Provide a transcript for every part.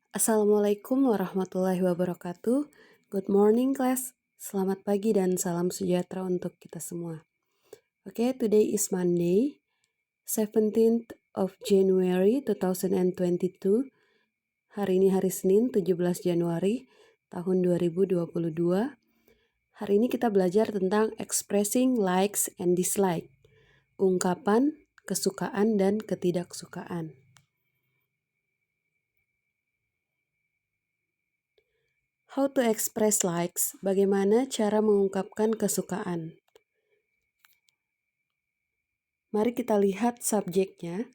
Assalamualaikum warahmatullahi wabarakatuh. Good morning class. Selamat pagi dan salam sejahtera untuk kita semua. Today is Monday, 17th of January 2022. Hari ini hari Senin, 17 Januari tahun 2022. Hari ini kita belajar tentang expressing likes and dislike. Ungkapan kesukaan dan ketidaksukaan. How to express likes? Bagaimana cara mengungkapkan kesukaan? Mari kita lihat subjeknya.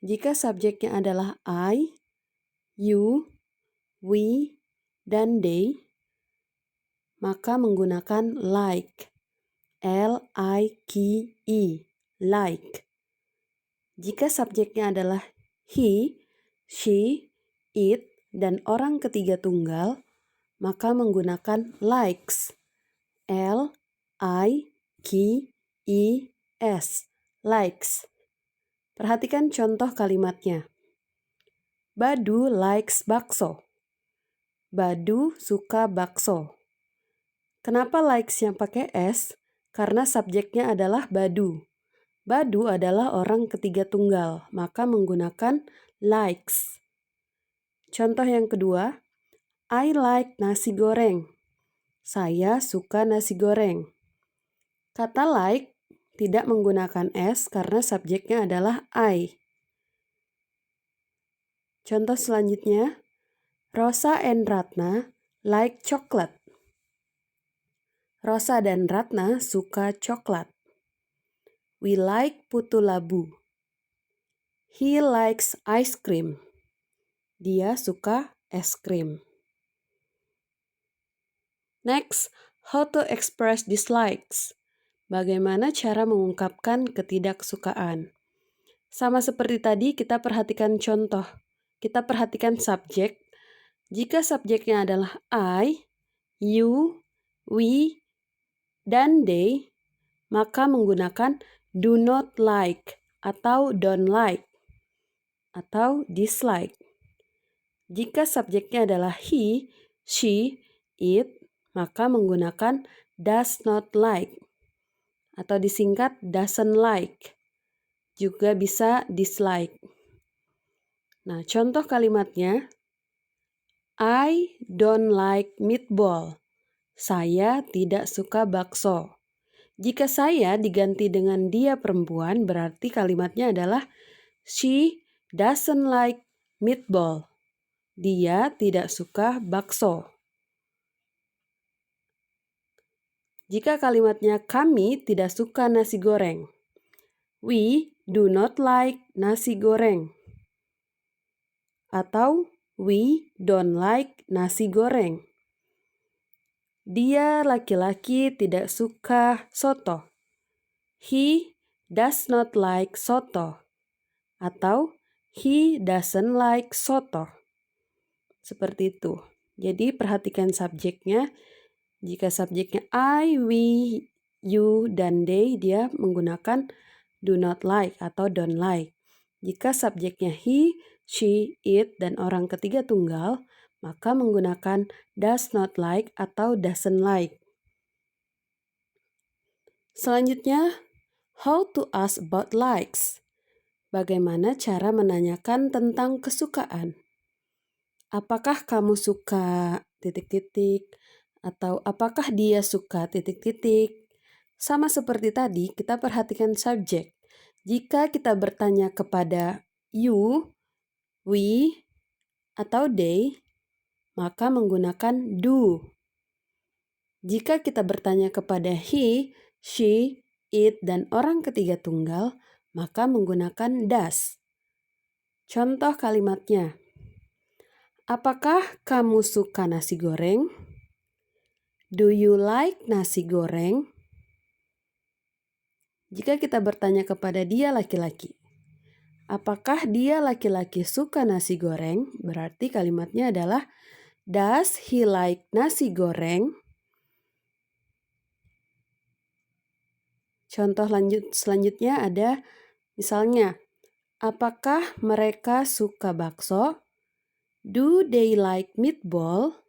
Jika subjeknya adalah I, you, we, dan they, maka menggunakan like. L-I-K-E, like. Jika subjeknya adalah he, she, it, dan orang ketiga tunggal, maka menggunakan likes. L-I-K-E-S, likes. Perhatikan contoh kalimatnya. Badu likes bakso. Badu suka bakso. Kenapa likes yang pakai S? Karena subjeknya adalah Badu. Badu adalah orang ketiga tunggal, maka menggunakan likes. Contoh yang kedua, I like nasi goreng. Saya suka nasi goreng. Kata like tidak menggunakan S karena subjeknya adalah I. Contoh selanjutnya, Rosa and Ratna like chocolate. Rosa dan Ratna suka coklat. We like putu labu. He likes ice cream. Dia suka es krim. Next, how to express dislikes. Bagaimana cara mengungkapkan ketidaksukaan? Sama seperti tadi, kita perhatikan contoh. Kita perhatikan subjek. Jika subjeknya adalah I, you, we, dan they, maka menggunakan do not like atau don't like atau dislike. Jika subjeknya adalah he, she, it, maka menggunakan does not like atau disingkat doesn't like. Juga bisa dislike. Nah, contoh kalimatnya, I don't like meatball. Saya tidak suka bakso. Jika saya diganti dengan dia perempuan, berarti kalimatnya adalah she doesn't like meatball. Dia tidak suka bakso. Jika kalimatnya kami tidak suka nasi goreng. We do not like nasi goreng. Atau we don't like nasi goreng. Dia laki-laki tidak suka soto. He does not like soto. Atau he doesn't like soto. Seperti itu. Jadi perhatikan subjeknya. Jika subjeknya I, we, you, dan they, dia menggunakan do not like atau don't like. Jika subjeknya he, she, it, dan orang ketiga tunggal, maka menggunakan does not like atau doesn't like. Selanjutnya, how to ask about likes. Bagaimana cara menanyakan tentang kesukaan? Apakah kamu suka titik-titik? Atau apakah dia suka titik-titik? Sama seperti tadi, kita perhatikan subjek. Jika kita bertanya kepada you, we, atau they, maka menggunakan do. Jika kita bertanya kepada he, she, it, dan orang ketiga tunggal, maka menggunakan does. Contoh kalimatnya, apakah kamu suka nasi goreng? Do you like nasi goreng? Jika kita bertanya kepada dia laki-laki, apakah dia laki-laki suka nasi goreng? Berarti kalimatnya adalah does he like nasi goreng? Contoh selanjutnya ada misalnya, apakah mereka suka bakso? Do they like meatball?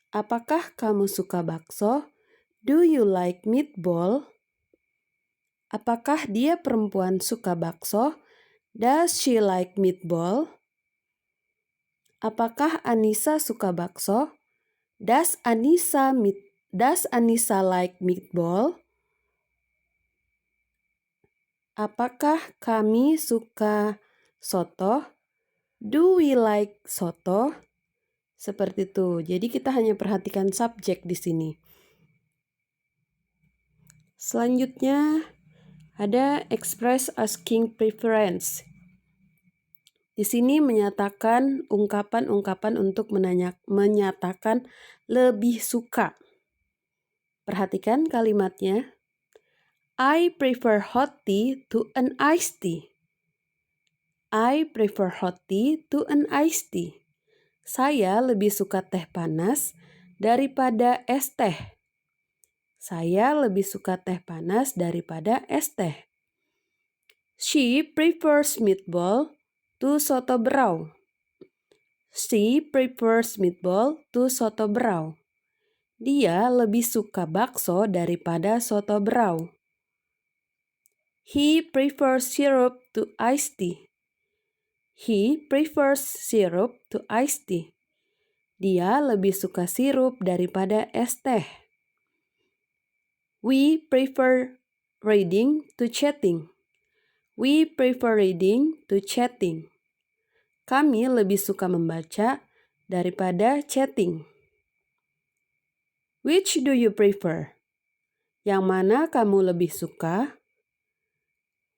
Apakah kamu suka bakso? Do you like meatball? Apakah dia perempuan suka bakso? Does she like meatball? Apakah Anissa suka bakso? Does Anissa like meatball? Apakah kami suka soto? Do we like soto? Seperti itu. Jadi kita hanya perhatikan subjek di sini. Selanjutnya ada express asking preference. Di sini menyatakan ungkapan-ungkapan untuk menyatakan lebih suka. Perhatikan kalimatnya. I prefer hot tea to an iced tea. I prefer hot tea to an iced tea. Saya lebih suka teh panas daripada es teh. Saya lebih suka teh panas daripada es teh. She prefers meatball to soto brau. She prefers meatball to soto brau. Dia lebih suka bakso daripada soto brau. He prefers syrup to iced tea. He prefers syrup to iced tea. Dia lebih suka sirup daripada es teh. We prefer reading to chatting. We prefer reading to chatting. Kami lebih suka membaca daripada chatting. Which do you prefer? Yang mana kamu lebih suka?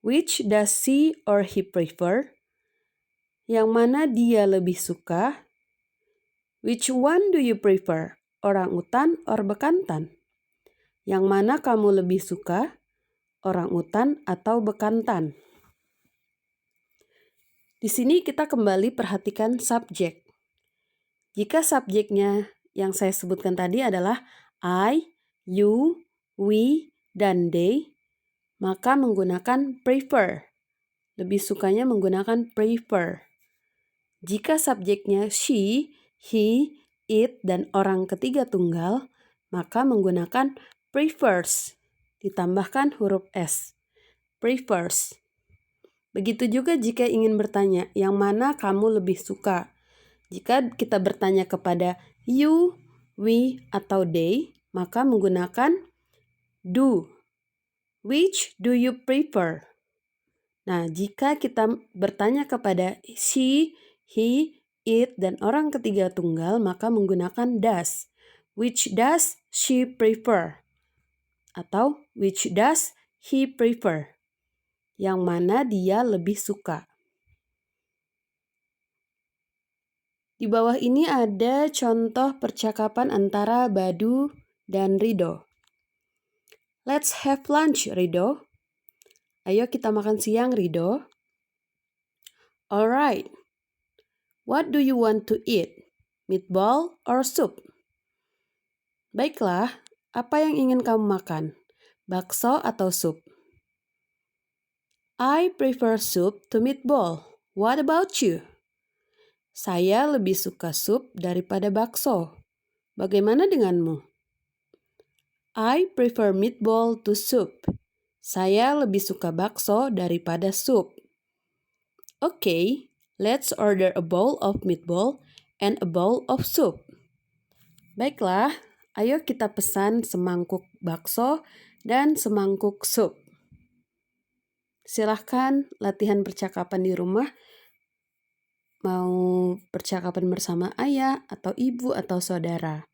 Which does she or he prefer? Yang mana dia lebih suka? Which one do you prefer? Orang utan or bekantan? Yang mana kamu lebih suka? Orang utan atau bekantan? Di sini kita kembali perhatikan subjek. Jika subjeknya yang saya sebutkan tadi adalah I, you, we, dan they, maka menggunakan prefer. Lebih sukanya menggunakan prefer. Jika subjeknya she, he, it, dan orang ketiga tunggal, maka menggunakan prefers. Ditambahkan huruf S. Prefers. Begitu juga jika ingin bertanya, yang mana kamu lebih suka? Jika kita bertanya kepada you, we, atau they, maka menggunakan do. Which do you prefer? Nah, jika kita bertanya kepada she, he, it, dan orang ketiga tunggal, maka menggunakan does. Which does she prefer? Atau which does he prefer? Yang mana dia lebih suka. Di bawah ini ada contoh percakapan antara Badu dan Rido. Let's have lunch, Rido. Ayo kita makan siang, Rido. Alright. What do you want to eat? Meatball or soup? Baiklah, apa yang ingin kamu makan? Bakso atau sup? I prefer soup to meatball. What about you? Saya lebih suka sup daripada bakso. Bagaimana denganmu? I prefer meatball to soup. Saya lebih suka bakso daripada sup. Okay, let's order a bowl of meatball and a bowl of soup. Baiklah, ayo kita pesan semangkuk bakso dan semangkuk sup. Silahkan latihan percakapan di rumah. Mau percakapan bersama ayah atau ibu atau saudara.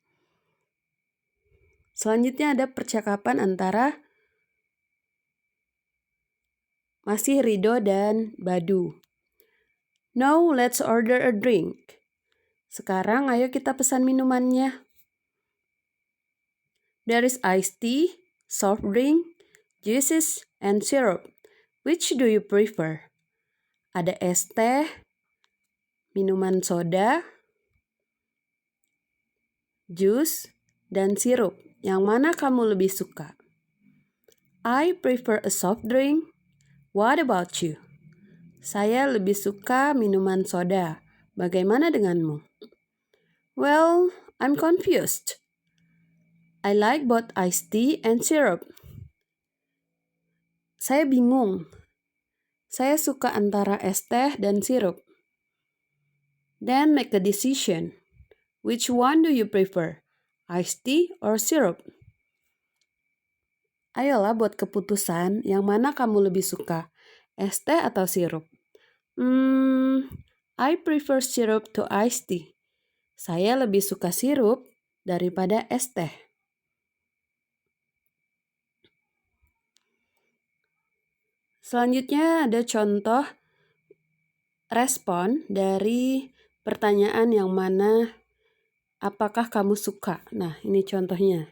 Selanjutnya ada percakapan antara masih Rido dan Badu. Now let's order a drink. Sekarang ayo kita pesan minumannya. There is iced tea, soft drink, juices, and syrup. Which do you prefer? Ada es teh, minuman soda, jus, dan sirup. Yang mana kamu lebih suka? I prefer a soft drink. What about you? Saya lebih suka minuman soda. Bagaimana denganmu? Well, I'm confused. I like both iced tea and syrup. Saya bingung. Saya suka antara es teh dan sirup. Then make a decision. Which one do you prefer? Iced tea or syrup? Ayolah buat keputusan yang mana kamu lebih suka, es teh atau sirup? I prefer syrup to iced tea. Saya lebih suka sirup daripada es teh. Selanjutnya ada contoh respon dari pertanyaan yang mana apakah kamu suka. Nah, ini contohnya.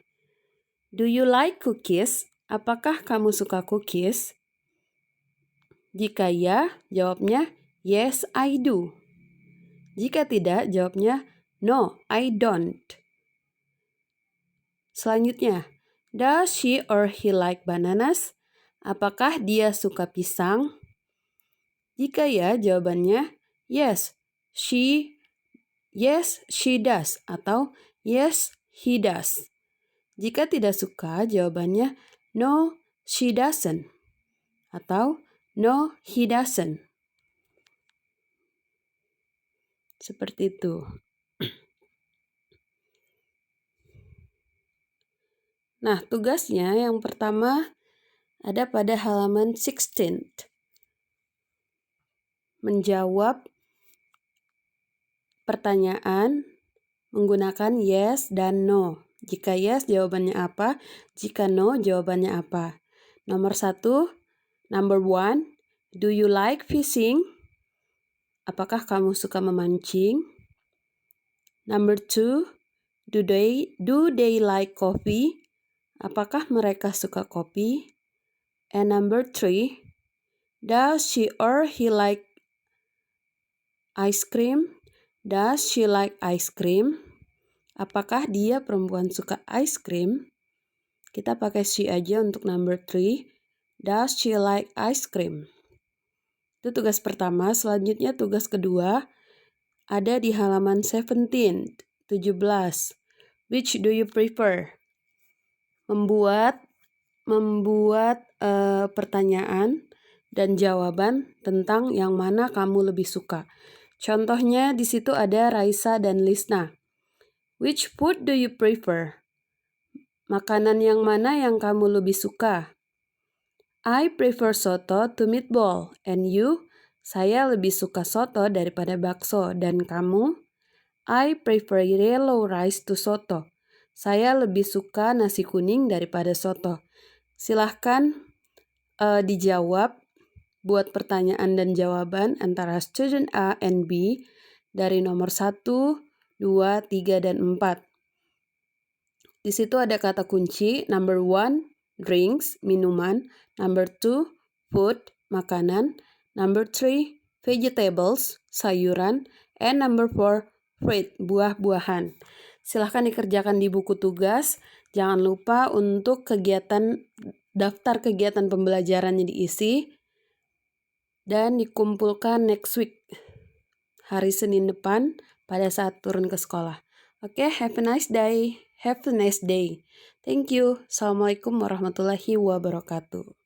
Do you like cookies? Apakah kamu suka cookies? Jika ya, jawabnya yes, I do. Jika tidak, jawabnya no, I don't. Selanjutnya, does she or he like bananas? Apakah dia suka pisang? Jika ya, jawabannya yes, she does atau yes, he does. Jika tidak suka, jawabannya no, she doesn't atau no, he doesn't. Seperti itu. Nah, tugasnya yang pertama ada pada halaman 16. Menjawab pertanyaan menggunakan yes dan no. Jika yes, jawabannya apa? Jika no, jawabannya apa? Nomor 1, number 1, do you like fishing? Apakah kamu suka memancing? Number 2, do they like coffee? Apakah mereka suka kopi? And number 3, does she or he like ice cream? Does she like ice cream? Apakah dia perempuan suka ice cream? Kita pakai she aja untuk number 3. Does she like ice cream? Itu tugas pertama. Selanjutnya tugas kedua ada di halaman 17. Which do you prefer? Membuat pertanyaan dan jawaban tentang yang mana kamu lebih suka. Contohnya di situ ada Raisa dan Lisna. Which food do you prefer? Makanan yang mana yang kamu lebih suka? I prefer soto to meatball. And you? Saya lebih suka soto daripada bakso. Dan kamu? I prefer yellow rice to soto. Saya lebih suka nasi kuning daripada soto. Silahkan dijawab, buat pertanyaan dan jawaban antara student A and B dari nomor 1, 2, 3, dan 4. Di situ ada kata kunci, number 1, drinks, minuman, number 2, food, makanan, number 3, vegetables, sayuran, and number 4, fruit, buah-buahan. Silahkan dikerjakan di buku tugas. Jangan lupa untuk daftar kegiatan pembelajarannya diisi dan dikumpulkan next week, hari Senin depan pada saat turun ke sekolah. Oke, have a nice day. Have a nice day. Thank you. Assalamualaikum warahmatullahi wabarakatuh.